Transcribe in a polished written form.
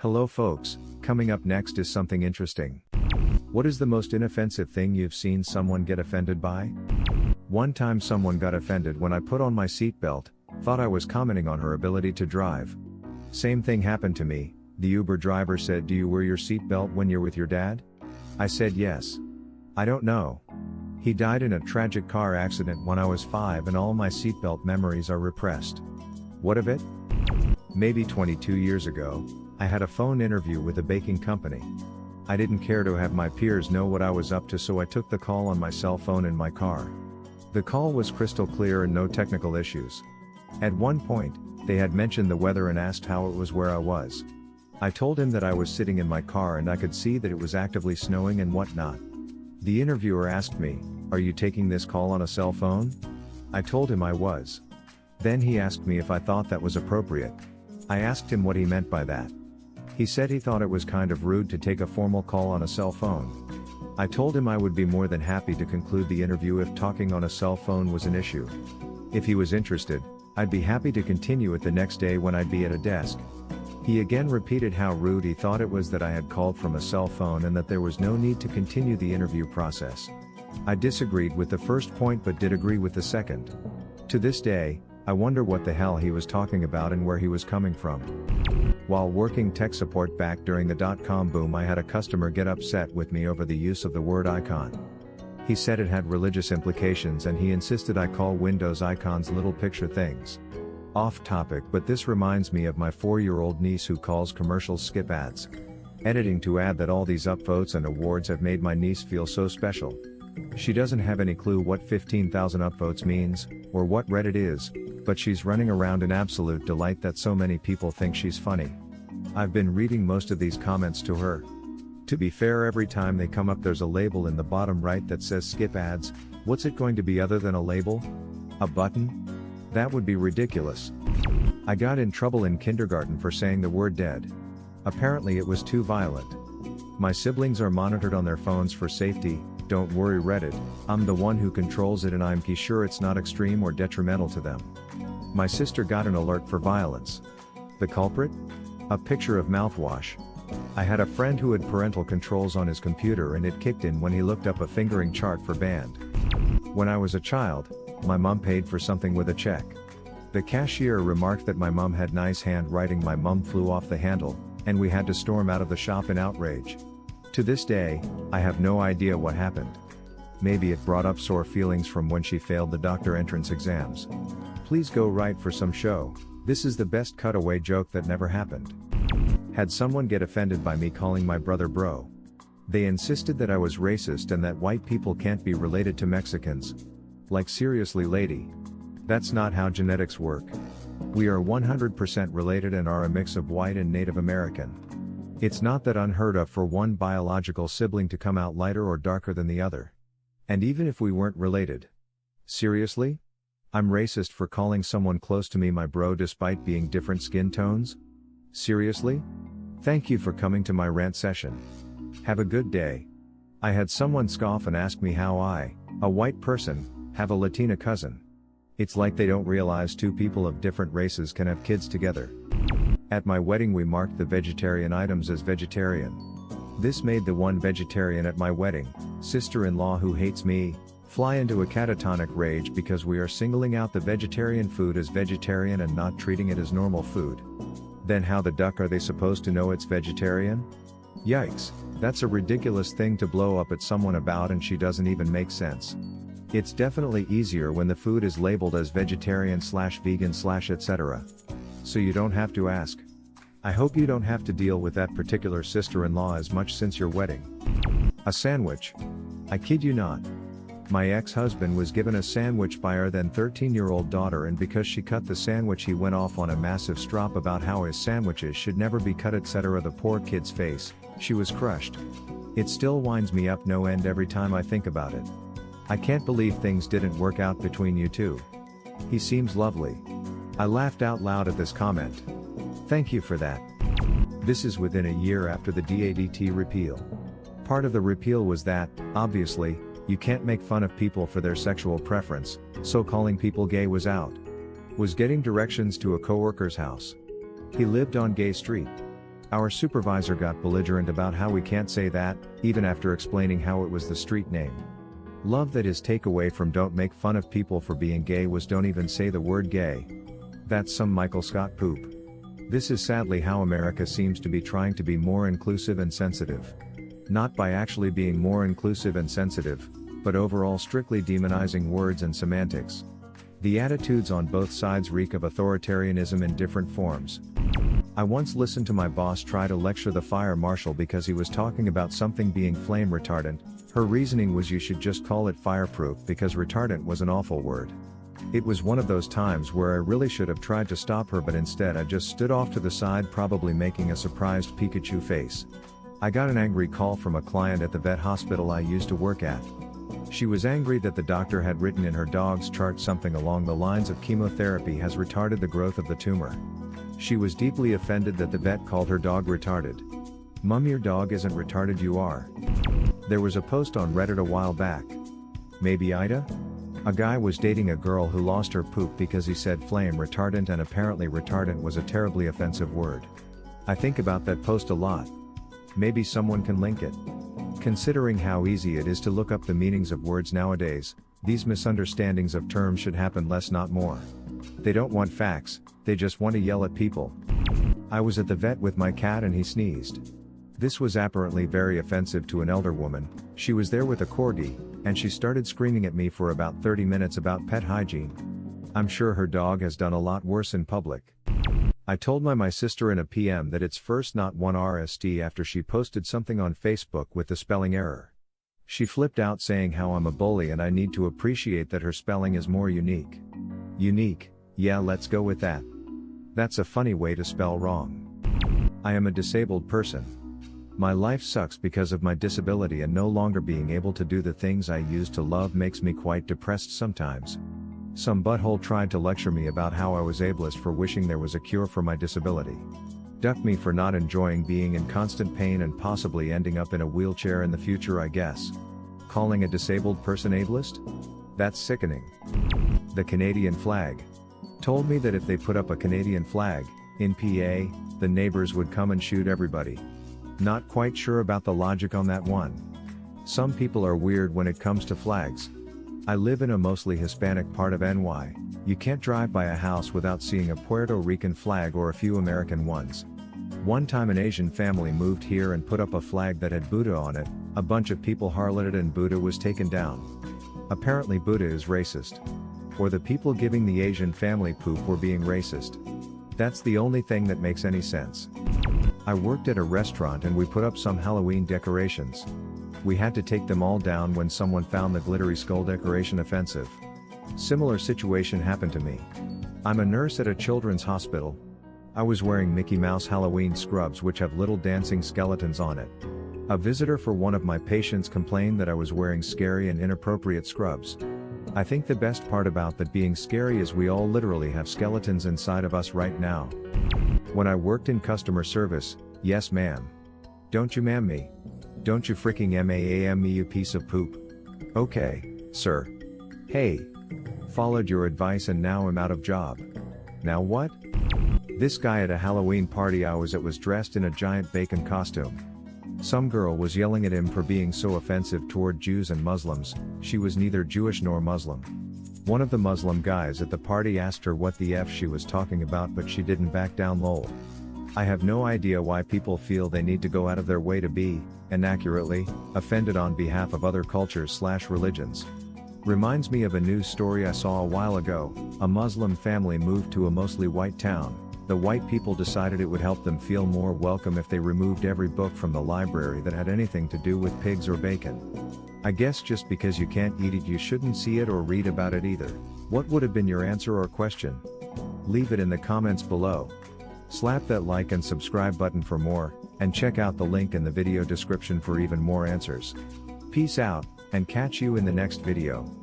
Hello folks, coming up next is something interesting. What is the most inoffensive thing you've seen someone get offended by? One time someone got offended when I put on my seatbelt, thought I was commenting on her ability to drive. Same thing happened to me. The Uber driver said, "Do you wear your seatbelt when you're with your dad?" I said yes. I don't know. He died in a tragic car accident when I was 5 and all my seatbelt memories are repressed. What of it? Maybe 22 years ago, I had a phone interview with a baking company. I didn't care to have my peers know what I was up to, so I took the call on my cell phone in my car. The call was crystal clear and no technical issues. At one point, they had mentioned the weather and asked how it was where I was. I told him that I was sitting in my car and I could see that it was actively snowing and whatnot. The interviewer asked me, "Are you taking this call on a cell phone?" I told him I was. Then he asked me if I thought that was appropriate. I asked him what he meant by that. He said he thought it was kind of rude to take a formal call on a cell phone. I told him I would be more than happy to conclude the interview if talking on a cell phone was an issue. If he was interested, I'd be happy to continue it the next day when I'd be at a desk. He again repeated how rude he thought it was that I had called from a cell phone and that there was no need to continue the interview process. I disagreed with the first point but did agree with the second. To this day, I wonder what the hell he was talking about and where he was coming from. While working tech support back during the dot-com boom, I had a customer get upset with me over the use of the word icon. He said it had religious implications and he insisted I call Windows icons little picture things. Off topic, but this reminds me of my 4-year-old niece who calls commercials skip ads. Editing to add that all these upvotes and awards have made my niece feel so special. She doesn't have any clue what 15,000 upvotes means, or what Reddit is, but she's running around in absolute delight that so many people think she's funny. I've been reading most of these comments to her. To be fair, every time they come up there's a label in the bottom right that says skip ads. What's it going to be other than a label? A button? That would be ridiculous. I got in trouble in kindergarten for saying the word dead. Apparently it was too violent. My siblings are monitored on their phones for safety. Don't worry Reddit, I'm the one who controls it and I'm sure it's not extreme or detrimental to them. My sister got an alert for violence. The culprit? A picture of mouthwash. I had a friend who had parental controls on his computer and it kicked in when he looked up a fingering chart for banned. When I was a child, my mom paid for something with a check. The cashier remarked that my mom had nice handwriting. My mom flew off the handle, and we had to storm out of the shop in outrage. To this day, I have no idea what happened. Maybe it brought up sore feelings from when she failed the doctor entrance exams. Please go write for some show. This is the best cutaway joke that never happened. Had someone get offended by me calling my brother bro. They insisted that I was racist and that white people can't be related to Mexicans. Like seriously lady. That's not how genetics work. We are 100% related and are a mix of white and Native American. It's not that unheard of for one biological sibling to come out lighter or darker than the other. And even if we weren't related. Seriously? I'm racist for calling someone close to me my bro despite being different skin tones? Seriously? Thank you for coming to my rant session. Have a good day. I had someone scoff and ask me how I, a white person, have a Latina cousin. It's like they don't realize two people of different races can have kids together. At my wedding we marked the vegetarian items as vegetarian. This made the one vegetarian at my wedding, sister-in-law who hates me, fly into a catatonic rage because we are singling out the vegetarian food as vegetarian and not treating it as normal food. Then how the duck are they supposed to know it's vegetarian? Yikes, that's a ridiculous thing to blow up at someone about and she doesn't even make sense. It's definitely easier when the food is labeled as vegetarian/vegan/etc. So you don't have to ask. I hope you don't have to deal with that particular sister-in-law as much since your wedding. A sandwich. I kid you not. My ex-husband was given a sandwich by her then 13-year-old daughter, and because she cut the sandwich he went off on a massive strop about how his sandwiches should never be cut, etc. The poor kid's face, she was crushed. It still winds me up no end every time I think about it. I can't believe things didn't work out between you two. He seems lovely. I laughed out loud at this comment. Thank you for that. This is within a year after the DADT repeal. Part of the repeal was that, obviously, you can't make fun of people for their sexual preference, so calling people gay was out. Was getting directions to a coworker's house. He lived on Gay Street. Our supervisor got belligerent about how we can't say that, even after explaining how it was the street name. Love that his takeaway from don't make fun of people for being gay was don't even say the word gay. That's some Michael Scott poop. This is sadly how America seems to be trying to be more inclusive and sensitive. Not by actually being more inclusive and sensitive, but overall strictly demonizing words and semantics. The attitudes on both sides reek of authoritarianism in different forms. I once listened to my boss try to lecture the fire marshal because he was talking about something being flame retardant. Her reasoning was you should just call it fireproof because retardant was an awful word. It was one of those times where I really should have tried to stop her, but instead I just stood off to the side, probably making a surprised Pikachu face. I got an angry call from a client at the vet hospital I used to work at. She was angry that the doctor had written in her dog's chart something along the lines of chemotherapy has retarded the growth of the tumor. She was deeply offended that the vet called her dog retarded. Mum, your dog isn't retarded, you are. There was a post on Reddit a while back. Maybe Ida? A guy was dating a girl who lost her poop because he said flame retardant, and apparently retardant was a terribly offensive word. I think about that post a lot. Maybe someone can link it. Considering how easy it is to look up the meanings of words nowadays, these misunderstandings of terms should happen less, not more. They don't want facts, they just want to yell at people. I was at the vet with my cat and he sneezed. This was apparently very offensive to an elder woman. She was there with a corgi, and she started screaming at me for about 30 minutes about pet hygiene. I'm sure her dog has done a lot worse in public. I told my sister in a PM that it's first not one RST after she posted something on Facebook with the spelling error. She flipped out saying how I'm a bully and I need to appreciate that her spelling is more unique. Unique, yeah, let's go with that. That's a funny way to spell wrong. I am a disabled person. My life sucks because of my disability, and no longer being able to do the things I used to love makes me quite depressed sometimes. Some butthole tried to lecture me about how I was ableist for wishing there was a cure for my disability. Duck me for not enjoying being in constant pain and possibly ending up in a wheelchair in the future, I guess. Calling a disabled person ableist? That's sickening. The Canadian flag. Told me that if they put up a Canadian flag in PA, the neighbors would come and shoot everybody. Not quite sure about the logic on that one. Some people are weird when it comes to flags. I live in a mostly Hispanic part of NY. You can't drive by a house without seeing a Puerto Rican flag or a few American ones. One time an Asian family moved here and put up a flag that had Buddha on it. A bunch of people harloted and Buddha was taken down. Apparently Buddha is racist. Or the people giving the Asian family poop were being racist. That's the only thing that makes any sense. I worked at a restaurant and we put up some Halloween decorations. We had to take them all down when someone found the glittery skull decoration offensive. Similar situation happened to me. I'm a nurse at a children's hospital. I was wearing Mickey Mouse Halloween scrubs which have little dancing skeletons on it. A visitor for one of my patients complained that I was wearing scary and inappropriate scrubs. I think the best part about that being scary is we all literally have skeletons inside of us right now. When I worked in customer service, yes ma'am. Don't you ma'am me. Don't you freaking ma'am me, you piece of poop. Okay, sir. Hey. Followed your advice and now I'm out of job. Now what? This guy at a Halloween party I was at was dressed in a giant bacon costume. Some girl was yelling at him for being so offensive toward Jews and Muslims. She was neither Jewish nor Muslim. One of the Muslim guys at the party asked her what the F she was talking about, but she didn't back down, lol. I have no idea why people feel they need to go out of their way to be, and accurately, offended on behalf of other cultures/religions. Reminds me of a news story I saw a while ago. A Muslim family moved to a mostly white town. The white people decided it would help them feel more welcome if they removed every book from the library that had anything to do with pigs or bacon. I guess just because you can't eat it you shouldn't see it or read about it either. What would have been your answer or question? Leave it in the comments below. Slap that like and subscribe button for more, and check out the link in the video description for even more answers. Peace out, and catch you in the next video.